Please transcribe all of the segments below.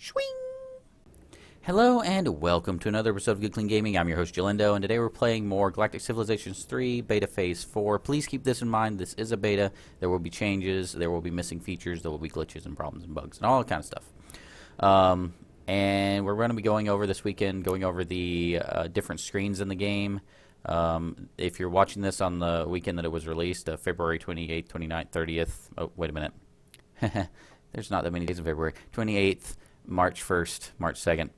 Swing! Hello and welcome to another episode of Good Clean Gaming. I'm your host Jalindo, and today we're playing more Galactic Civilizations 3 Beta Phase 4. Please keep this in mind, this is a beta. There will be changes, there will be missing features, there will be glitches and problems and bugs and all that kind of stuff. And we're going to be going over this weekend, going over the different screens in the game. If you're watching this on the weekend that it was released, February 28th, 29th, 30th. Oh, wait a minute. There's not that many days in February. 28th, March 1st, March 2nd.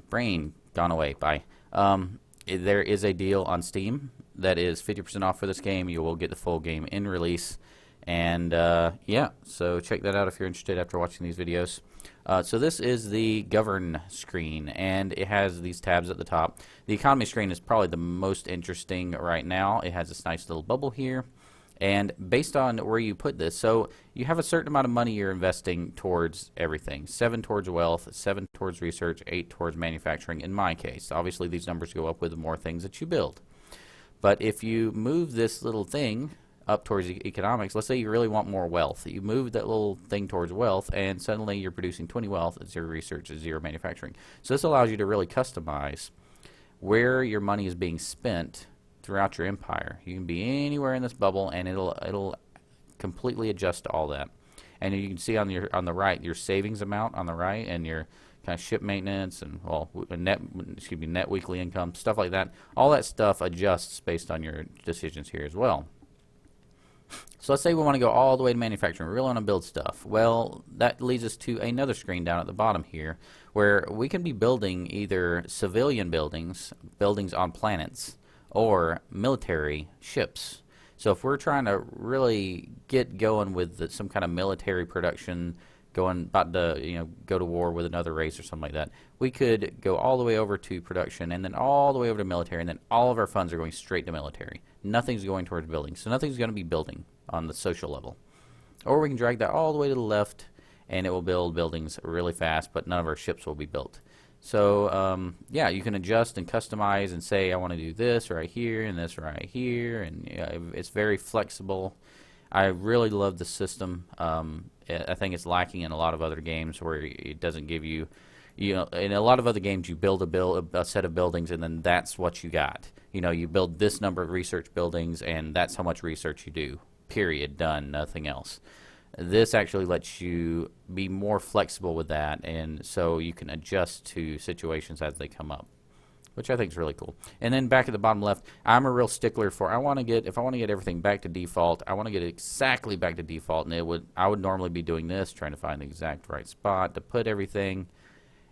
Brain gone away. Bye. There is a deal on Steam that is 50% off for this game. You will get the full game in release. And yeah, so check that out if you're interested after watching these videos. So this is the govern screen, and it has these tabs at the top. The economy screen is probably the most interesting right now. It has this nice little bubble here. And based on where you put this, so you have a certain amount of money you're investing towards everything. 7 towards wealth, 7 towards research, 8 towards manufacturing in my case. Obviously these numbers go up with the more things that you build. But if you move this little thing up towards economics, let's say you really want more wealth. You move that little thing towards wealth and suddenly you're producing 20 wealth, 0 research, 0 manufacturing. So this allows you to really customize where your money is being spent throughout your empire. You can be anywhere in this bubble, and it'll completely adjust to all that. And you can see on the right your savings amount on the right, and your kind of ship maintenance and net weekly income, stuff like that. All that stuff adjusts based on your decisions here as well. So let's say we want to go all the way to manufacturing. We really want to build stuff. Well, that leads us to another screen down at the bottom here, where we can be building either civilian buildings on planets, or military ships. So if we're trying to really get going with some kind of military production, about to go to war with another race or something like that, we could go all the way over to production and then all the way over to military, and then all of our funds are going straight to military. Nothing's going towards building, so nothing's going to be building on the social level. Or we can drag that all the way to the left, and it will build buildings really fast, but none of our ships will be built. So yeah, you can adjust and customize and say I want to do this right here and this right here, and it's very flexible. I really love the system. I think it's lacking in a lot of other games where it doesn't give you, in a lot of other games you build a set of buildings and then that's what you got. You build this number of research buildings and that's how much research you do. Period. Done. Nothing else. This actually lets you be more flexible with that, and so you can adjust to situations as they come up, which I think is really cool. And then back at the bottom left, I'm a real stickler for if I want to get everything back to default, I want to get it exactly back to default, and I would normally be doing this, trying to find the exact right spot to put everything.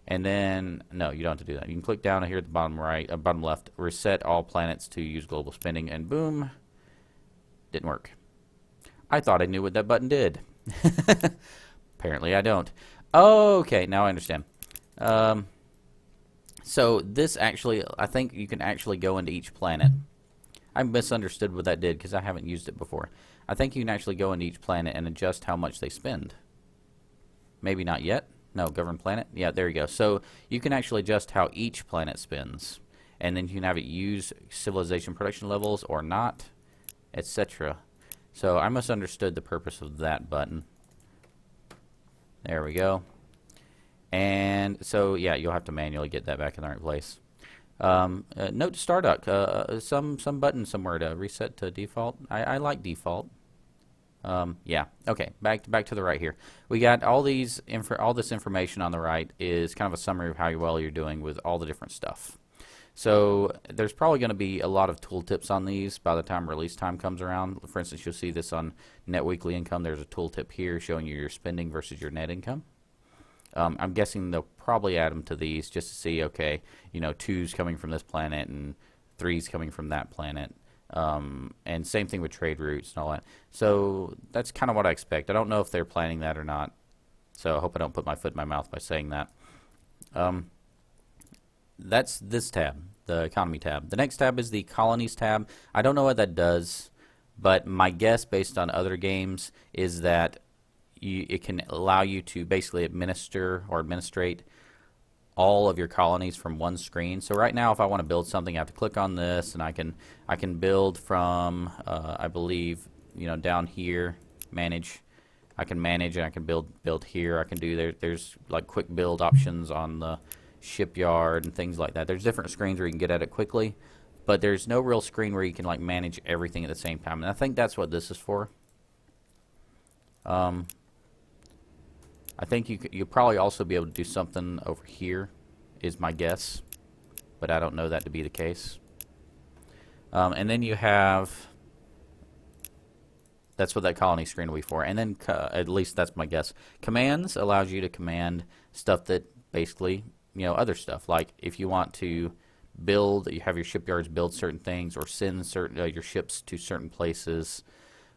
And then no, you don't have to do that. You can click down here at the bottom right, bottom left, reset all planets to use global spending, and boom, didn't work. I thought I knew what that button did. Apparently I don't. Okay, now I understand. So this actually, I think you can actually go into each planet. I misunderstood what that did because I haven't used it before. I think you can actually go into each planet and adjust how much they spend. Maybe not yet. No, govern planet. Yeah, there you go. So you can actually adjust how each planet spends. And then you can have it use civilization production levels or not, etc. So I misunderstood the purpose of that button. There we go. And so yeah, you'll have to manually get that back in the right place. Note to Starduck, some button somewhere to reset to default. I like default. Yeah. Okay. Back to the right here. We got all this information on the right is kind of a summary of how well you're doing with all the different stuff. So there's probably going to be a lot of tooltips on these by the time release time comes around. For instance, you'll see this on net weekly income. There's a tooltip here showing you your spending versus your net income. I'm guessing they'll probably add them to these just to see, okay, 2's coming from this planet and 3's coming from that planet. And same thing with trade routes and all that. So that's kind of what I expect. I don't know if they're planning that or not. So I hope I don't put my foot in my mouth by saying that. That's this tab, the economy tab. The next tab is the colonies tab. I don't know what that does, but my guess based on other games is that it can allow you to basically administer or administrate all of your colonies from one screen. So right now if I want to build something, I have to click on this and I can build from I believe down here, manage, I can manage and I can build here. I can do there's like quick build options on the shipyard and things like that. There's different screens where you can get at it quickly, but there's no real screen where you can like manage everything at the same time. And I think that's what this is for. I think you'll probably also be able to do something over here, is my guess, but I don't know that to be the case. And then you have, that's what that colony screen will be for. And then, at least that's my guess, commands allows you to command stuff that basically, other stuff. Like if you want to build, you have your shipyards build certain things or send certain your ships to certain places.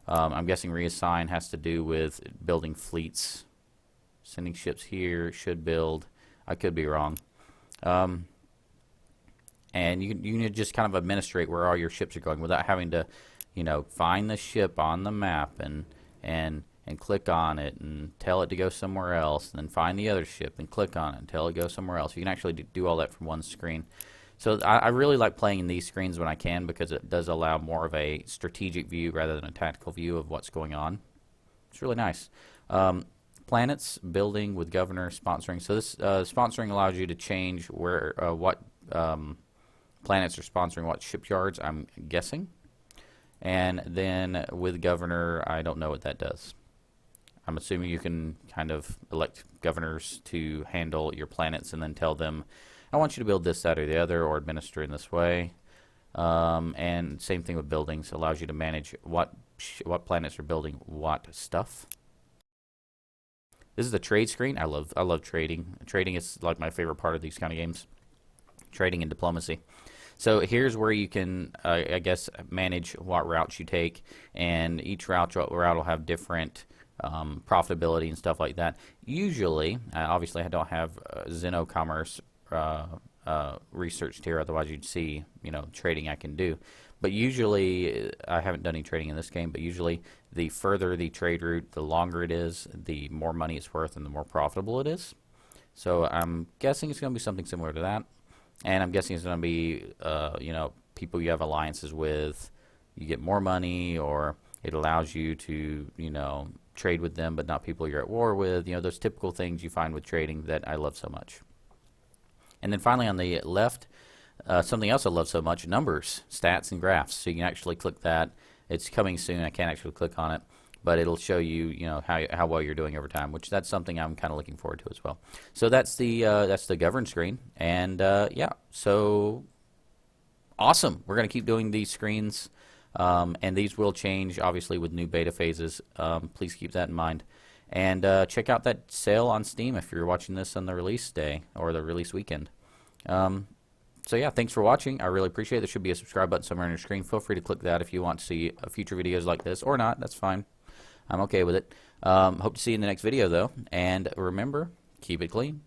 I'm guessing reassign has to do with building fleets. Sending ships here, should build. I could be wrong. And you can just kind of administrate where all your ships are going without having to, find the ship on the map and click on it and tell it to go somewhere else, and then find the other ship and click on it and tell it to go somewhere else. You can actually do all that from one screen. So I really like playing in these screens when I can, because it does allow more of a strategic view rather than a tactical view of what's going on. It's really nice. Planets, building with governor, sponsoring. So this sponsoring allows you to change where what planets are sponsoring what shipyards, I'm guessing. And then with governor, I don't know what that does. I'm assuming you can kind of elect governors to handle your planets and then tell them, I want you to build this, that, or the other, or administer in this way. And same thing with buildings. Allows you to manage what planets are building what stuff. This is the trade screen. I love trading. Trading is like my favorite part of these kind of games. Trading and diplomacy. So here's where you can, I guess, manage what routes you take, and each route will have different profitability and stuff like that. Usually, obviously, I don't have Xenocommerce researched here, otherwise you'd see trading I can do. But usually, I haven't done any trading in this game, but usually the further the trade route, the longer it is, the more money it's worth and the more profitable it is. So I'm guessing it's going to be something similar to that. And I'm guessing it's going to be people you have alliances with, you get more money, or it allows you to trade with them but not people you're at war with, those typical things you find with trading that I love so much. And then finally on the left, something else I love so much, numbers, stats, and graphs. So you can actually click that. It's coming soon. I can't actually click on it, but it'll show you, how well you're doing over time, which that's something I'm kind of looking forward to as well. So that's the govern screen, and yeah, so awesome. We're going to keep doing these screens, and these will change obviously with new beta phases. Please keep that in mind. And check out that sale on Steam if you're watching this on the release day or the release weekend. So yeah, thanks for watching. I really appreciate it. There should be a subscribe button somewhere on your screen. Feel free to click that if you want to see future videos like this, or not. That's fine. I'm okay with it. Hope to see you in the next video, though. And remember, keep it clean.